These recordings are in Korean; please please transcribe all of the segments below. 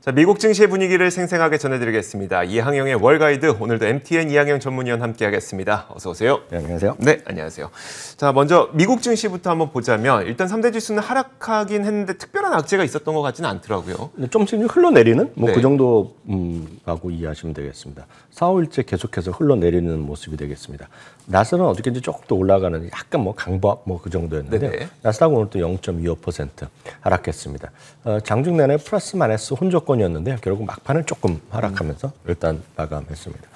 자, 미국 증시의 분위기를 생생하게 전해드리겠습니다. 이항영의 월가이드, 오늘도 MTN 이항영 전문위원 함께하겠습니다. 어서 오세요. 네, 안녕하세요. 네, 안녕하세요. 자, 먼저 미국 증시부터 한번 보자면 일단 3대 지수는 하락하긴 했는데 특별한 악재가 있었던 것 같지는 않더라고요. 조금씩 흘러내리는 네. 그 정도 라고 이해하시면 되겠습니다. 4, 5일째 계속해서 흘러내리는 모습이 되겠습니다. 나스는 어저께 조금 더 올라가는 약간 강보합 그 정도였는데 네네. 나스닥 오늘 또 0.25% 하락했습니다. 장중 내내 플러스 마이너스 혼조권이었는데 결국 막판은 조금 하락하면서 일단 마감했습니다.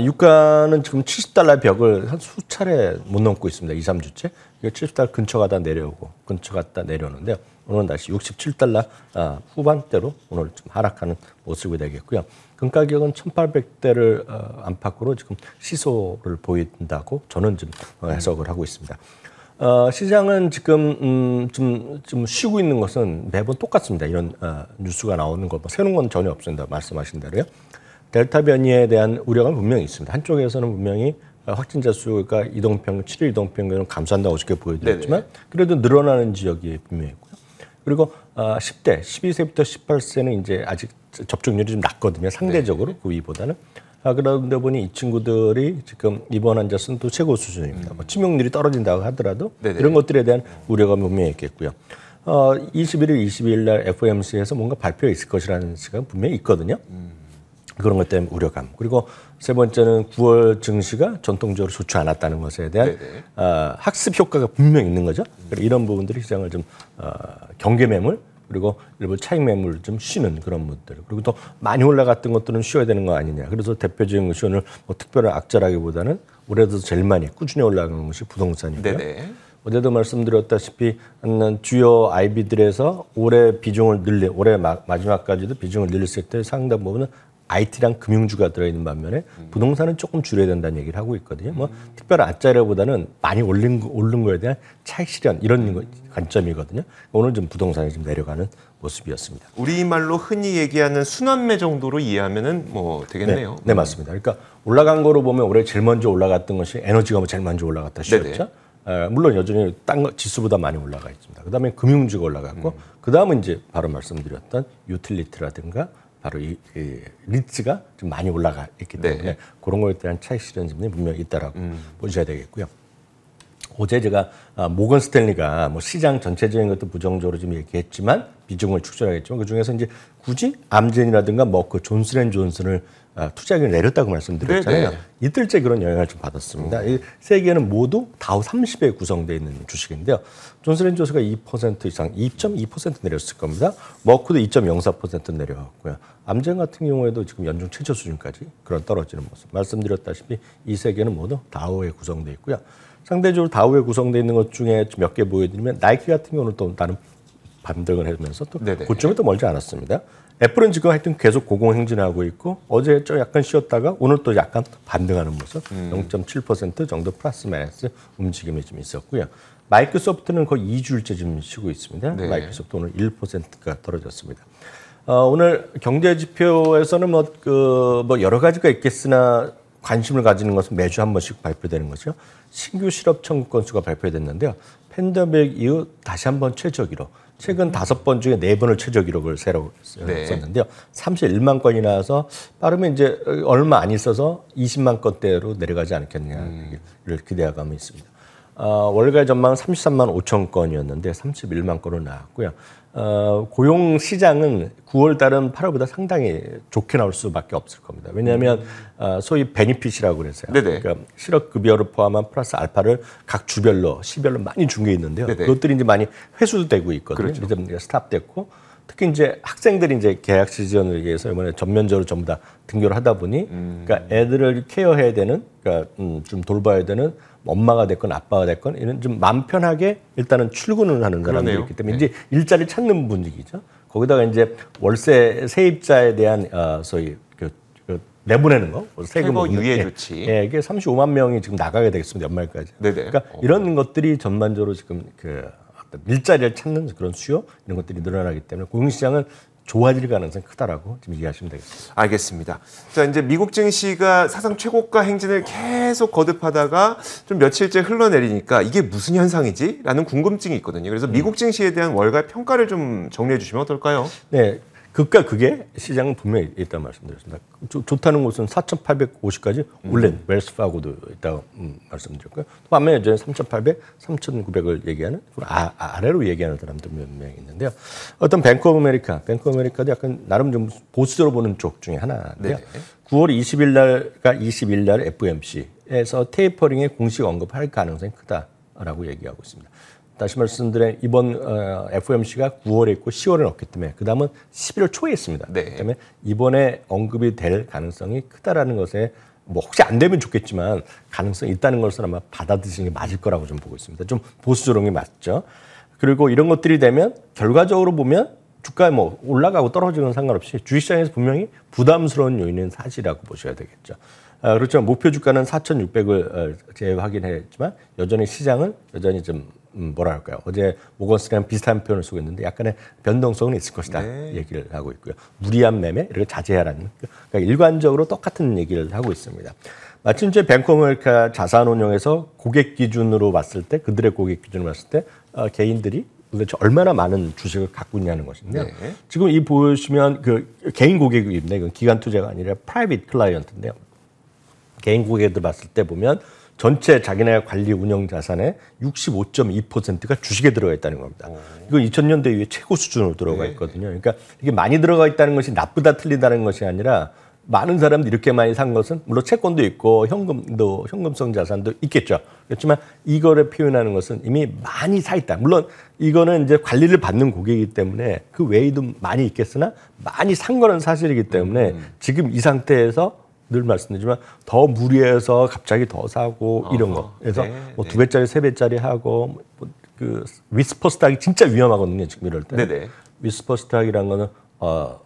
유가는 지금 70달러 벽을 한 수차례 못 넘고 있습니다. 2, 3주째. 이게 70달러 근처 가다 내려오고 근처 갔다 내려오는데요. 오늘은 다시 67달러 후반대로 오늘 좀 하락하는 모습이 되겠고요. 금 가격은 1800대를 안팎으로 지금 시소를 보인다고 저는 좀 해석을 하고 있습니다. 시장은 지금 좀 쉬고 있는 것은 매번 똑같습니다. 이런 뉴스가 나오는 거 새로운 건 전혀 없습니다. 말씀하신 대로요. 델타 변이에 대한 우려가 분명히 있습니다. 한쪽에서는 분명히 확진자 수가 7일 이동평균을 감소한다고 어저께 보여드렸지만 그래도 늘어나는 지역이 분명히 있고요. 그리고 10대, 12세부터 18세는 이제 아직 접종률이 좀 낮거든요. 상대적으로 그 위보다는. 그런데 보니 이 친구들이 지금 입원 환자 수는 또 최고 수준입니다. 치명률이 떨어진다고 하더라도 이런 것들에 대한 우려가 분명히 있겠고요. 21일, 22일 날 FOMC에서 뭔가 발표가 있을 것이라는 시간 분명히 있거든요. 그런 것 때문에 우려감. 그리고 세 번째는 9월 증시가 전통적으로 좋지 않았다는 것에 대한 학습 효과가 분명히 있는 거죠. 이런 부분들이 시장을 좀 경계 매물 그리고 일부 차익 매물 좀 쉬는 그런 것들. 그리고 또 많이 올라갔던 것들은 쉬어야 되는 거 아니냐. 그래서 대표적인 것이 오늘 특별한 악재라기보다는 올해도 제일 많이 꾸준히 올라가는 것이 부동산이고요. 어제도 말씀드렸다시피 주요 IB들에서 올해 비중을 올해 마지막까지도 비중을 늘릴 섹터의 상당 부분은 IT랑 금융주가 들어있는 반면에 부동산은 조금 줄여야 된다는 얘기를 하고 있거든요. 특별한 악재라보다는 많이 오른 거에 대한 차익 실현 이런 관점이거든요. 오늘 좀 부동산이 좀 내려가는 모습이었습니다. 우리말로 흔히 얘기하는 순환매 정도로 이해하면은 되겠네요. 네, 맞습니다. 그러니까 올라간 거로 보면 올해 제일 먼저 올라갔던 것이 에너지가 제일 먼저 올라갔다 쉬었죠. 물론 여전히 딴 지수보다 많이 올라가 있습니다. 그다음에 금융주가 올라갔고 그다음은 이제 바로 말씀드렸던 유틸리티라든가 바로 이 리츠가 좀 많이 올라가 있기 때문에 그런 거에 대한 차익 실현점이 분명히 있다라고 보셔야 되겠고요. 어제 제가 모건 스탠리가 시장 전체적인 것도 부정적으로 좀 얘기했지만 비중을 축소하겠지만 그 중에서 이제 굳이 암젠이라든가 그 존슨앤존슨을 투자액을 내렸다고 말씀드렸잖아요. 이틀째 그런 영향을 좀 받았습니다. 이 세 개는 모두 다우 30에 구성되어 있는 주식인데요. 존슨앤존슨가 2% 이상, 2.2% 내렸을 겁니다. 머크도 2.04% 내려갔고요. 암젠 같은 경우에도 지금 연중 최저 수준까지 그런 떨어지는 모습. 말씀드렸다시피 이 세 개는 모두 다우에 구성되어 있고요. 상대적으로 다우에 구성되어 있는 것 중에 몇 개 보여드리면 나이키 같은 경우는 또 다른 반등을 하면서 또 고점이 또 멀지 않았습니다. 애플은 지금 하여튼 계속 고공행진하고 있고 어제 좀 약간 쉬었다가 오늘 또 약간 반등하는 모습 0.7% 정도 플러스 마이너스 움직임이 좀 있었고요. 마이크로소프트는 거의 2주일째 지금 쉬고 있습니다. 마이크로소프트 오늘 1%가 떨어졌습니다. 오늘 경제 지표에서는 여러 가지가 있겠으나 관심을 가지는 것은 매주 한 번씩 발표되는 거죠. 신규 실업 청구 건수가 발표됐는데요. 팬데믹 이후 다시 한번 최저 기록. 최근 5번 중에 4번을 최저 기록을 세웠었는데요. 31만 건이 나와서 빠르면 이제 얼마 안 있어서 20만 건대로 내려가지 않겠느냐를 기대감이 있습니다. 월가의 전망은 33만 5천 건이었는데 31만 건으로 나왔고요. 고용 시장은 9월 달은 8월보다 상당히 좋게 나올 수밖에 없을 겁니다. 왜냐하면 소위 베니핏이라고 그래서요. 그러니까 실업급여를 포함한 플러스 알파를 각 주별로 시별로 많이 준 게 있는데요. 그것들이 이제 많이 회수되고 있거든요. 그래서 스탑됐고 특히 이제 학생들이 이제 계약 시즌을 위해서 이번에 전면적으로 전부 다 등교를 하다 보니 그러니까 애들을 케어해야 되는 그러니까 좀 돌봐야 되는 엄마가 됐건 아빠가 됐건 이런 좀 마음 편하게 일단은 출근을 하는 사람들이 있기 때문에 이제 일자리 찾는 분위기죠. 거기다가 이제 월세 세입자에 대한 소위 내보내는 거 세금 유예 조치. 이게 35만 명이 지금 나가게 되겠습니다. 연말까지. 그러니까 이런 것들이 전반적으로 지금 일자리를 찾는 그런 수요 이런 것들이 늘어나기 때문에 고용시장은 좋아질 가능성이 크다라고 지금 이해하시면 되겠습니다. 알겠습니다. 자, 이제 미국 증시가 사상 최고가 행진을 계속 거듭하다가 좀 며칠째 흘러내리니까 이게 무슨 현상이지? 라는 궁금증이 있거든요. 그래서 미국 증시에 대한 월가 평가를 좀 정리해 주시면 어떨까요? 네. 그러니까 그게 시장은 분명히 있다고 말씀드렸습니다. 좋다는 곳은 4,850까지 올린 웰스파고도 있다고 말씀드렸고요. 반면에 여전히 3,800, 3,900을 얘기하는 아래로 얘기하는 사람도 몇 명 있는데요. 어떤 뱅크 오브 아메리카도 약간 나름 좀 보수적으로 보는 쪽 중에 하나인데요. 9월 20일 날과 20일 날 FOMC에서 테이퍼링의 공식 언급할 가능성이 크다라고 얘기하고 있습니다. 다시 말씀드린 이번 FOMC가 9월에 있고 10월에 없기 때문에 그 다음은 11월 초에 있습니다. 네. 그다음에 이번에 언급이 될 가능성이 크다라는 것에 뭐 혹시 안 되면 좋겠지만 가능성이 있다는 것을 아마 받아들이시는 게 맞을 거라고 좀 보고 있습니다. 좀 보수적인 게 맞죠. 그리고 이런 것들이 되면 결과적으로 보면 주가 뭐 올라가고 떨어지는 건 상관없이 주식시장에서 분명히 부담스러운 요인은 사실이라고 보셔야 되겠죠. 그렇죠. 목표 주가는 4,600을 재확인했지만 여전히 시장은 여전히 좀 뭐랄까요. 어제 모건스탠은 비슷한 표현을 쓰고 있는데 약간의 변동성은 있을 것이다 얘기를 하고 있고요. 무리한 매매 이렇게 자제하라는 그러니까 일관적으로 똑같은 얘기를 하고 있습니다. 마침 이제 뱅크 오브 아메리카 자산운용에서 고객 기준으로 봤을 때 그들의 고객 기준으로 봤을 때 개인들이 도대체 얼마나 많은 주식을 갖고 있냐는 것인데요. 지금 이 보시면 그 개인 고객입니다. 이건 기관 투자가 아니라 프라이빗 클라이언트인데요. 개인 고객들 봤을 때 보면 전체 자기네 관리 운영 자산의 65.2%가 주식에 들어가 있다는 겁니다. 이건 2000년대 이후에 최고 수준으로 들어가 있거든요. 그러니까 이게 많이 들어가 있다는 것이 나쁘다 틀리다는 것이 아니라 많은 사람들이 이렇게 많이 산 것은 물론 채권도 있고 현금성 자산도 있겠죠. 그렇지만 이거를 표현하는 것은 이미 많이 사 있다. 물론 이거는 이제 관리를 받는 고객이기 때문에 그 외에도 많이 있겠으나 많이 산 거는 사실이기 때문에 지금 이 상태에서 늘 말씀드리지만 더 무리해서 갑자기 더 사고 이런 거. 그래서 뭐 2배짜리, 3배짜리 하고 그 위스퍼스트 하기 진짜 위험하거든요. 지금 이럴 때. 네네. 위스퍼스트 하기라는 거는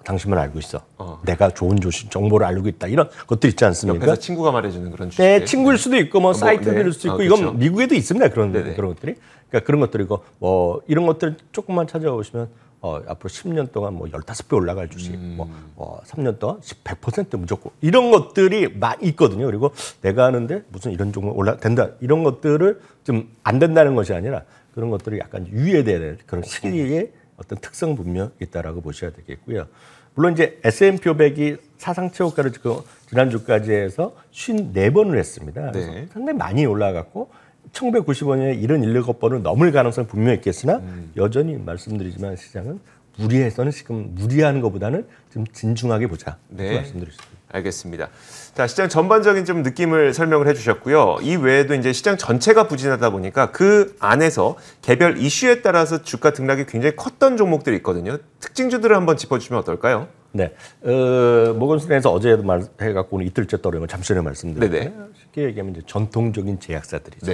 당신만 알고 있어. 내가 좋은 정보를 알고 있다. 이런 것들 있지 않습니까? 옆에서 친구가 말해주는 그런 주식. 네, 친구일 수도 있고 뭐 사이트일 수도 있고 그렇죠. 이건 미국에도 있습니다. 그런 것들이. 그러니까 그런 것들이고 뭐 이런 것들 조금만 찾아보시면 앞으로 10년 동안 뭐 15배 올라갈 주식, 3년 동안 100% 무조건 이런 것들이 많이 있거든요. 그리고 내가 하는데 무슨 이런 종목 된다 이런 것들을 좀 안 된다는 것이 아니라 그런 것들이 약간 유예돼야 될 그런 시기의 어떤 특성 분명 있다라고 보셔야 되겠고요. 물론 이제 S&P 500이 사상 최고가를 지금 지난주까지 해서 54번을 했습니다. 그래서 상당히 많이 올라갔고 1995년에 77번을 넘을 가능성이 분명히 있겠으나 여전히 말씀드리지만 시장은 무리해서는 지금 무리하는 것보다는 좀 진중하게 보자. 말씀드리겠습니다. 알겠습니다. 자, 시장 전반적인 좀 느낌을 설명을 해주셨고요. 이 외에도 이제 시장 전체가 부진하다 보니까 그 안에서 개별 이슈에 따라서 주가 등락이 굉장히 컸던 종목들이 있거든요. 특징주들을 한번 짚어주시면 어떨까요? 네, 모건스탠에서 어제도 말해갖고 오늘 이틀째 떨어지면 잠시 전에 말씀드렸는데 쉽게 얘기하면 이제 전통적인 제약사들이죠.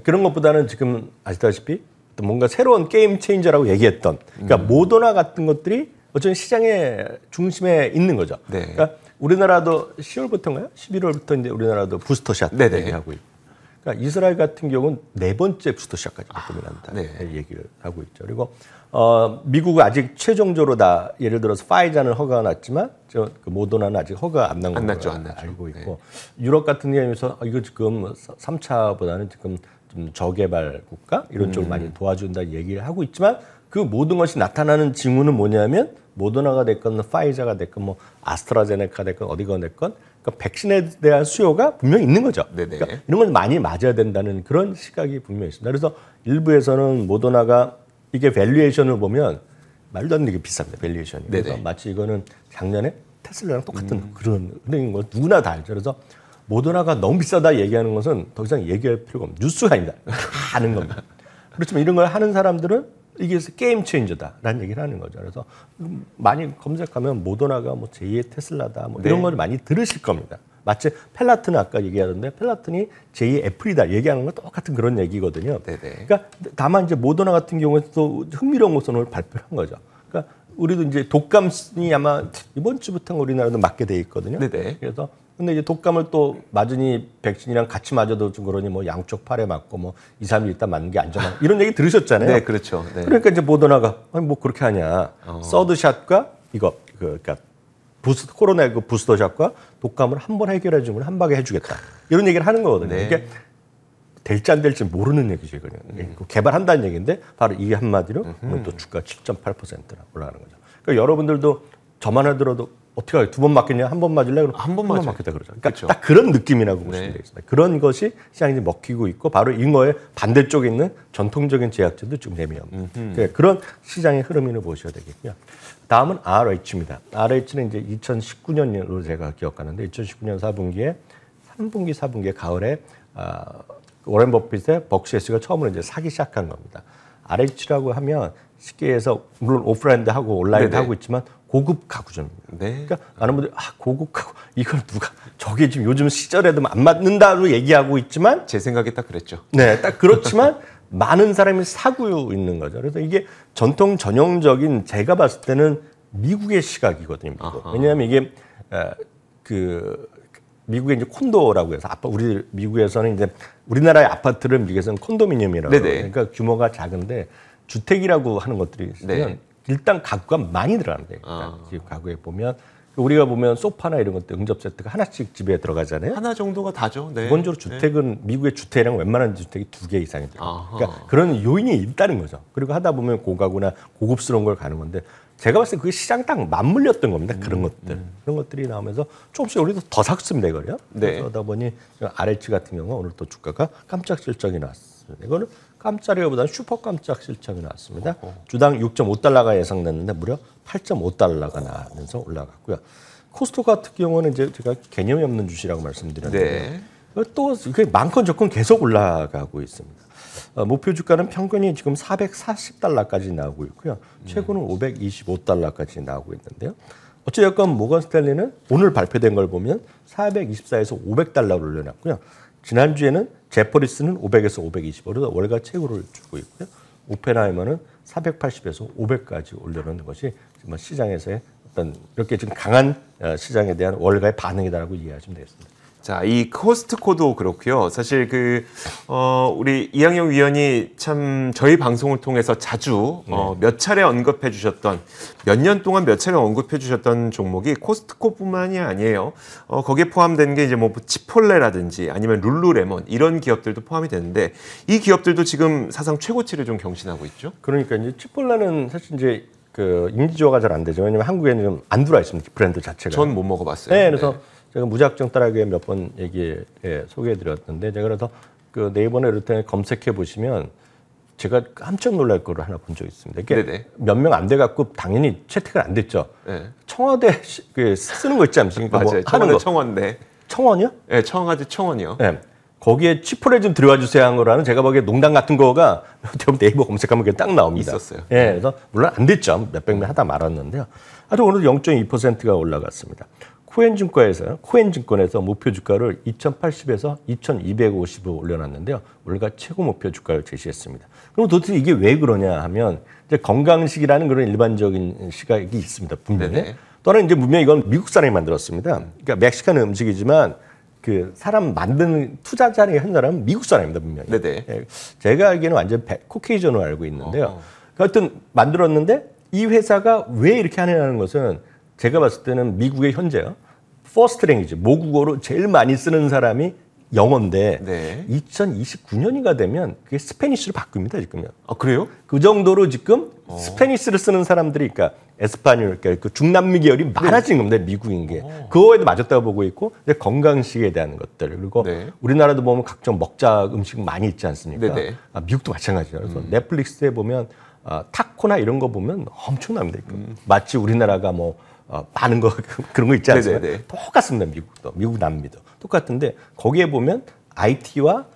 그런 것보다는 지금 아시다시피 또 뭔가 새로운 게임 체인저라고 얘기했던 그러니까 모더나 같은 것들이 어쩌면 시장의 중심에 있는 거죠. 그러니까 우리나라도 10월부터인가요? 11월부터 이제 우리나라도 부스터샷 얘기하고 있고. 그러니까 이스라엘 같은 경우는 4번째 부스터샷까지 고민한다 얘기를 하고 있죠. 그리고 미국은 아직 최종적으로 다 예를 들어서 파이자는 허가가 났지만 그 모더나는 아직 허가 안 난 걸로 알고 있고 유럽 같은 경우에서 이거 지금 3차보다는 지금 좀 저개발 국가 이런 쪽을 많이 도와준다 얘기를 하고 있지만 그 모든 것이 나타나는 징후는 뭐냐면 모더나가 됐건 파이자가 됐건 뭐 아스트라제네카 됐건 어디가 됐건 그러니까 백신에 대한 수요가 분명히 있는 거죠. 그러니까 이런 걸 많이 맞아야 된다는 그런 시각이 분명히 있습니다. 그래서 일부에서는 모더나가 이게 밸류에이션을 보면 말도 안 되게 비쌉니다. 밸류에이션이. 그래서 마치 이거는 작년에 테슬라랑 똑같은 그런 거 누구나 다 알죠. 그래서 모더나가 너무 비싸다 얘기하는 것은 더 이상 얘기할 필요가 없는 뉴스가 아니다. 다 아는 겁니다. 그렇지만 이런 걸 하는 사람들은 이게 게임 체인저다라는 얘기를 하는 거죠. 그래서 많이 검색하면 모더나가 뭐 제2의 테슬라다 뭐 이런 걸 많이 들으실 겁니다. 마치 펠라트는 아까 얘기하던데 펠라튼이 제2의 애플이다 얘기하는 건 똑같은 그런 얘기거든요. 그러니까 다만 이제 모더나 같은 경우에도 흥미로운 것은 오늘 발표를 한 거죠. 그러니까 우리도 이제 독감이 아마 이번 주부터 우리나라도 맞게 돼 있거든요. 그래서 근데 이제 독감을 또 맞으니 백신이랑 같이 맞아도 좀 그러니 뭐 양쪽 팔에 맞고 뭐 2, 3일 있다 맞는 게 안전하고 이런 얘기 들으셨잖아요. 그렇죠. 그러니까 이제 모더나가 아니 뭐 그렇게 하냐. 서드샷과 이거 그러니까 코로나19 부스터샷과 독감을 한 번 해결해 주면 한 방에 해주겠다. 이런 얘기를 하는 거거든요. 이게 될지 안 될지 모르는 얘기죠. 개발한다는 얘기인데 바로 이게 한마디로 또 주가 7.8%나 올라가는 거죠. 그러니까 여러분들도 저만 하더라도 어떻게 하요? 2번 맞겠냐? 한 번 맞을래? 그럼 한번 맞겠다 그러죠. 그러니까 그쵸. 딱 그런 느낌이라고 보시면 네. 되겠습니다. 그런 것이 시장이 이제 먹히고 있고 바로 이거의 반대쪽에 있는 전통적인 제약제도 좀 재미없는 그러니까 그런 시장의 흐름을 보셔야 되겠고요. 다음은 RH입니다. RH는 이제 2019년으로 제가 기억하는데 2019년 4분기에 3분기, 4분기에 가을에 워렌 버핏의 벅시에스가 처음으로 이제 사기 시작한 겁니다. RH라고 하면 쉽게 해서 물론 오프라인도 하고 온라인도 네네. 하고 있지만 고급 가구점입니다. 네. 그러니까 많은 분들이 고급 가구 이걸 누가 저게 지금 요즘 시절에도 안 맞는다로 얘기하고 있지만 제 생각이 딱 그랬죠. 네, 딱 그렇지만 많은 사람이 사고 있는 거죠. 그래서 이게 전통 전형적인 제가 봤을 때는 미국의 시각이거든요. 미국. 왜냐하면 이게 미국의 이제 콘도라고 해서 우리 미국에서는 이제 우리나라의 아파트를 미국에서는 콘도미니엄이라고 해요. 그러니까 규모가 작은데 주택이라고 하는 것들이 있으면 네. 일단 가구가 많이 들어간대요. 집 가구에 보면 우리가 보면 소파나 이런 것들 응접 세트가 하나씩 집에 들어가잖아요. 하나 정도가 다죠. 네. 기본적으로 주택은 미국의 주택이랑 웬만한 주택이 2개 이상이 들어요. 그러니까 그런 요인이 있다는 거죠. 그리고 하다 보면 고가구나 고급스러운 걸 가는 건데 제가 봤을 때 그게 시장 딱 맞물렸던 겁니다. 그런 것들. 그런 것들이 나오면서 조금씩 우리도 더 샀습니다. 이거요. 네. 그러다 보니 RH 같은 경우는 오늘 또 주가가 깜짝 실적이 나왔습니다. 이거는 깜짝이보다는 슈퍼 깜짝 실적이 나왔습니다. 주당 6.5달러가 예상됐는데 무려 8.5달러가 나면서 올라갔고요. 코스트 같은 경우는 이제 제가 개념이 없는 주시라고 말씀드렸는데 또 이게 많건 적건 계속 올라가고 있습니다. 목표 주가는 평균이 지금 440달러까지 나오고 있고요. 최고는 525달러까지 나오고 있는데요. 어찌됐건 모건 스탠리는 오늘 발표된 걸 보면 424에서 500달러를 올려놨고요. 지난주에는 제퍼리스는 500에서 525, 그래서 월가 최고를 주고 있고요. 오펜하이머는 480에서 500까지 올려놓는 것이 정말 시장에서의 어떤 이렇게 지금 강한 시장에 대한 월가의 반응이다라고 이해하시면 되겠습니다. 자, 이 코스트코도 그렇고요. 사실 우리 이항영 위원이 참 저희 방송을 통해서 자주 몇 차례 언급해 주셨던, 몇 년 동안 몇 차례 언급해 주셨던 종목이 코스트코뿐만이 아니에요. 거기에 포함된 게 이제 뭐 치폴레라든지 아니면 룰루레몬 이런 기업들도 포함이 되는데 이 기업들도 지금 사상 최고치를 좀 경신하고 있죠. 그러니까 이제 치폴레는 사실 이제 인지조화가 잘 안 되죠. 왜냐면 한국에는 좀 안 들어와 있습니다. 브랜드 자체가. 전 못 먹어봤어요. 네, 그래서 제가 무작정 따라하게 몇 번 소개해드렸는데 제가 그래서 그 네이버나 이럴 때 검색해 보시면 제가 깜짝 놀랄 거를 하나 본 적이 있습니다. 이게 몇 명 안 돼 갖고 당연히 채택을 안 됐죠. 네. 청와대 쓰는 거 있지 않습니까? 맞아요. 뭐 하는 거. 청원대. 청원이요? 네, 청와대 청원이요. 네. 거기에 치폴레 좀 들어와 주세요 한 거라는 제가 보기에 농담 같은 거가 네이버 검색하면 그게 딱 나옵니다. 있었어요. 예, 그래서 물론 안 됐죠. 몇백 명 하다 말았는데요. 하여튼 오늘 0.2%가 올라갔습니다. 코엔증권에서 목표 주가를 2,080에서 2,250으로 올려놨는데요. 월가 최고 목표 주가를 제시했습니다. 그럼 도대체 이게 왜 그러냐 하면 이제 건강식이라는 그런 일반적인 시각이 있습니다. 분명히. 네네. 또는 이제 분명히 이건 미국 사람이 만들었습니다. 그러니까 멕시칸 음식이지만 그 사람 만드는 투자자의 한 사람은 미국 사람입니다, 분명히. 네네. 제가 알기에는 완전 코케이전으로 알고 있는데요. 하여튼 만들었는데 이 회사가 왜 이렇게 하느냐는 것은 제가 봤을 때는 미국의 현재요. 퍼스트 랭귀지, 모국어로 제일 많이 쓰는 사람이 영어인데 네. 2029년이가 되면 그게 스페니쉬로 바뀝니다, 지금요. 아, 그래요? 그 정도로 지금 스페니쉬를 쓰는 사람들이, 그러니까 에스파뇰, 그러니까 그 중남미 계열이 많아진 겁니다, 미국인 게. 그거에도 맞았다고 보고 있고, 이제 건강식에 대한 것들. 그리고 우리나라도 보면 각종 먹자 음식 많이 있지 않습니까? 미국도 마찬가지예요. 그래서 넷플릭스에 보면 타코나 이런 거 보면 엄청납니다. 마치 우리나라가 뭐 많은 거 그런 거 있지 않습니까? 똑같습니다, 미국도. 미국 남미도. 똑같은데 거기에 보면 IT와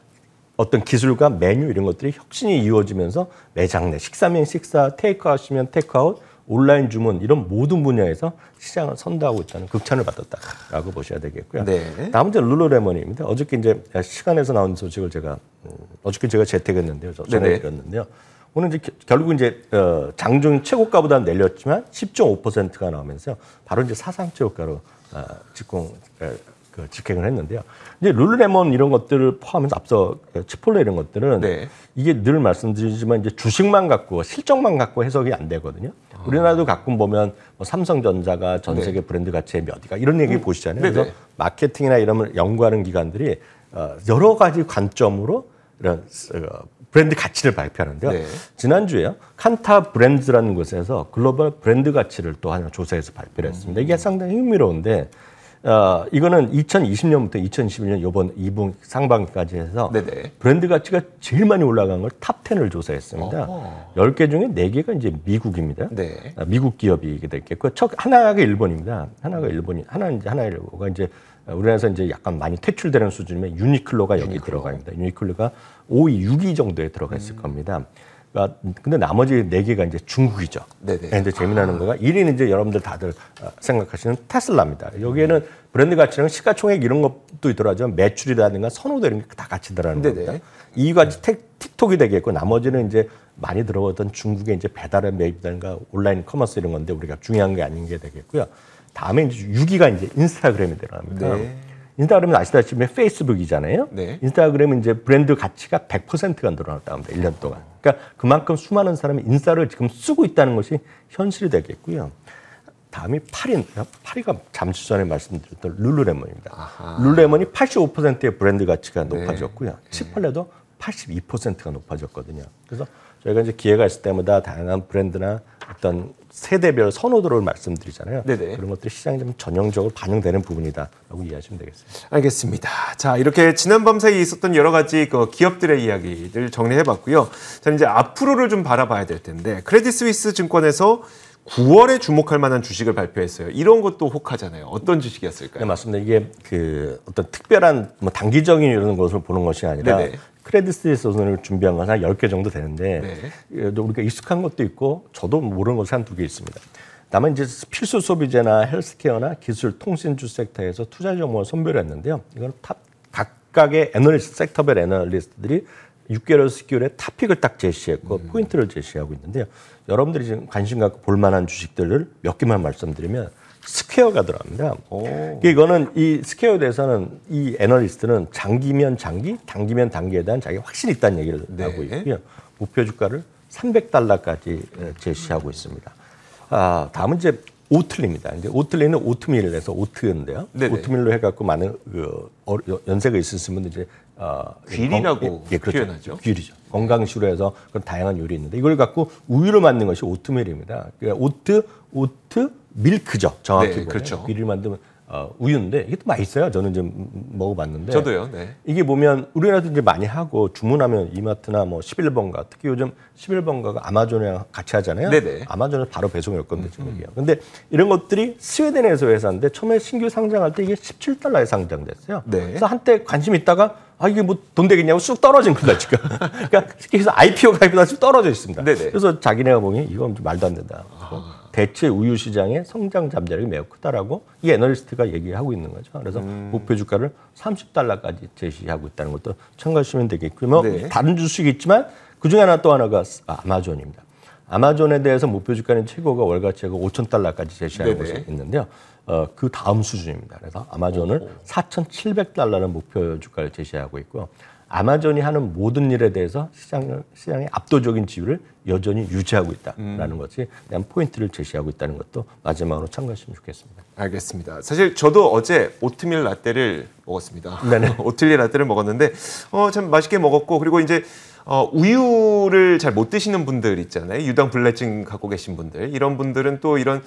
어떤 기술과 메뉴 이런 것들이 혁신이 이루어지면서 매장 내 식사면 식사, 테이크아웃이면 테이크아웃, 온라인 주문 이런 모든 분야에서 시장을 선도하고 있다는 극찬을 받았다라고 보셔야 되겠고요. 다음 문제 룰루레몬입니다. 어저께 이제 시간에서 나온 소식을 제가 어저께 제가 재택했는데요. 전해드렸는데요. 오늘 이제 결국 이제 장중 최고가보다 내렸지만 10.5%가 나오면서 바로 이제 사상 최고가로 직행을 했는데요. 이제 룰루레몬 이런 것들을 포함해서 앞서 치폴레 이런 것들은 이게 늘 말씀드리지만 이제 주식만 갖고 실적만 갖고 해석이 안 되거든요. 우리나라도 가끔 보면 뭐 삼성전자가 전 세계 브랜드 가치의 몇이가 이런 얘기 보시잖아요. 그래서 마케팅이나 이런 걸 연구하는 기관들이 여러 가지 관점으로 이런 브랜드 가치를 발표하는데요. 네. 지난주에요. 칸타 브랜드라는 곳에서 글로벌 브랜드 가치를 또 하나 조사해서 발표를 했습니다. 이게 상당히 흥미로운데 이거는 2020년부터 2021년 이번 2분 상반기까지 해서 네네. 브랜드 가치가 제일 많이 올라간 걸 탑 10을 조사했습니다. 10개 중에 4개가 이제 미국입니다. 네. 미국 기업이게 됐겠고 하나가 일본입니다. 하나가 일본이 하나가 이제 우리나라에서 이제 약간 많이 퇴출되는 수준이면 유니클로가 여기 들어갑니다. 유니클로가 5위, 6위 정도에 들어가 있을 겁니다. 그러니까 근데 나머지 4개가 이제 중국이죠. 네네. 근데 재미나는 거가 1위는 이제 여러분들 다들 생각하시는 테슬라입니다. 여기에는 브랜드 가치랑 시가총액 이런 것도 있더라지만 매출이라든가 선호도 이런 게 다 같이 들어가는 네네. 겁니다. 2위가 틱톡이 되겠고 나머지는 이제 많이 들어오던 중국의 이제 배달의 매입이라든가 온라인 커머스 이런 건데 우리가 중요한 게 아닌 게 되겠고요. 다음에 이제 6위가 이제 인스타그램이 들어갑니다. 네. 인스타그램은 아시다시피 페이스북이잖아요. 네. 인스타그램은 이제 브랜드 가치가 100%가 늘어났다 합니다. 1년 동안. 그러니까 그만큼 수많은 사람이 인스타를 지금 쓰고 있다는 것이 현실이 되겠고요. 다음이 파리가 잠시 전에 말씀드렸던 룰루레몬입니다. 룰루레몬이 85%의 브랜드 가치가 높아졌고요. 치폴레도 82%가 높아졌거든요. 그래서 저희가 이제 기회가 있을 때마다 다양한 브랜드나 어떤 세대별 선호도를 말씀드리잖아요. 네네. 그런 것들이 시장에 좀 전형적으로 반영되는 부분이다라고 이해하시면 되겠습니다. 알겠습니다. 자, 이렇게 지난밤 사이에 있었던 여러 가지 그 기업들의 이야기들 정리해봤고요. 자, 이제 앞으로를 좀 바라봐야 될 텐데 크레딧 스위스 증권에서 9월에 주목할 만한 주식을 발표했어요. 이런 것도 혹하잖아요. 어떤 주식이었을까요? 네, 맞습니다. 이게 그 어떤 특별한 뭐 단기적인 이런 것을 보는 것이 아니라 네네. 크레딧 스위스를 준비한 건 한 10개 정도 되는데 네. 우리가 익숙한 것도 있고 저도 모르는 것이 한 2개 있습니다. 다만 이제 필수 소비재나 헬스케어나 기술, 통신주 섹터에서 투자 종목을 선별했는데요. 이건 각각의 애널리스트, 섹터별 애널리스트들이 6개월, 10개월에 탑픽을 딱 제시했고 포인트를 제시하고 있는데요. 여러분들이 지금 관심 갖고 볼 만한 주식들을 몇 개만 말씀드리면 스퀘어가 들어갑니다. 이거는 이 스퀘어에 대해서는 이 애널리스트는 장기면 장기, 단기면 단기에 대한 자기가 확신이 있다는 얘기를 하고 있고요. 목표 주가를 $300까지 제시하고 있습니다. 다음은 이제 오틀리입니다. 이제 오틀리는 오트밀에서 오트인데요. 네네. 오트밀로 해갖고 많은 연세가 있으신 분들 이제 귀리라고 그렇죠. 표현하죠. 귀리죠. 건강식으로 해서 그런 다양한 요리 있는데 이걸 갖고 우유를 만든 것이 오트밀입니다. 그러니까 오트 밀크죠. 정확히 보면. 그렇죠. 귀리를 만들면 우유인데 이게 또 맛있어요. 저는 좀 먹어봤는데. 저도요. 네. 이게 보면 우리나라도 이제 많이 하고 주문하면 이마트나 뭐 11번가 특히 요즘 11번가가 아마존이랑 같이 하잖아요. 네네. 아마존에서 바로 배송이 올 건데 지금 얘기해요. 근데 이런 것들이 스웨덴에서 회사인데 처음에 신규 상장할 때 이게 $17에 상장됐어요. 네. 그래서 한때 관심 있다가 이게 뭐 돈 되겠냐고 쑥 떨어진 겁니다 지금. 그러니까 그래서 IPO 가입보다 좀 떨어져 있습니다. 네네. 그래서 자기네가 보니 이건 좀 말도 안 된다. 대체 우유 시장의 성장 잠재력이 매우 크다라고 이 애널리스트가 얘기하고 있는 거죠. 그래서 목표 주가를 $30까지 제시하고 있다는 것도 참고하시면 되겠고요. 네. 다른 주식이 있지만 그중에 하나 또 하나가 아마존입니다. 아마존에 대해서 목표 주가는 최고가 월가치가 $5,000까지 제시하고 네네. 있는데요. 그 다음 수준입니다. 그래서 아마존을 $4,700는 목표 주가를 제시하고 있고요. 아마존이 하는 모든 일에 대해서 시장의 압도적인 지위를 여전히 유지하고 있다라는 것이 대한 포인트를 제시하고 있다는 것도 마지막으로 참고하시면 좋겠습니다. 알겠습니다. 사실 저도 어제 오트밀 라떼를 먹었습니다. 네네. 오틀리 라떼를 먹었는데 참 맛있게 먹었고 그리고 이제 우유를 잘 못 드시는 분들 있잖아요. 유당 불내증 갖고 계신 분들 이런 분들은 또 이런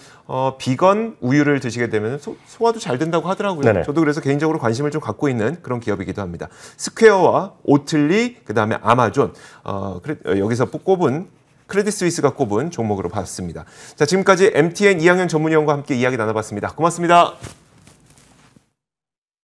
비건 우유를 드시게 되면 소화도 잘 된다고 하더라고요. 네네. 저도 그래서 개인적으로 관심을 좀 갖고 있는 그런 기업이기도 합니다. 스퀘어와 오틀리 그다음에 아마존 여기서 꼽은 크레딧 스위스가 꼽은 종목으로 봤습니다. 자, 지금까지 MTN 이항현 전문위원과 함께 이야기 나눠봤습니다. 고맙습니다.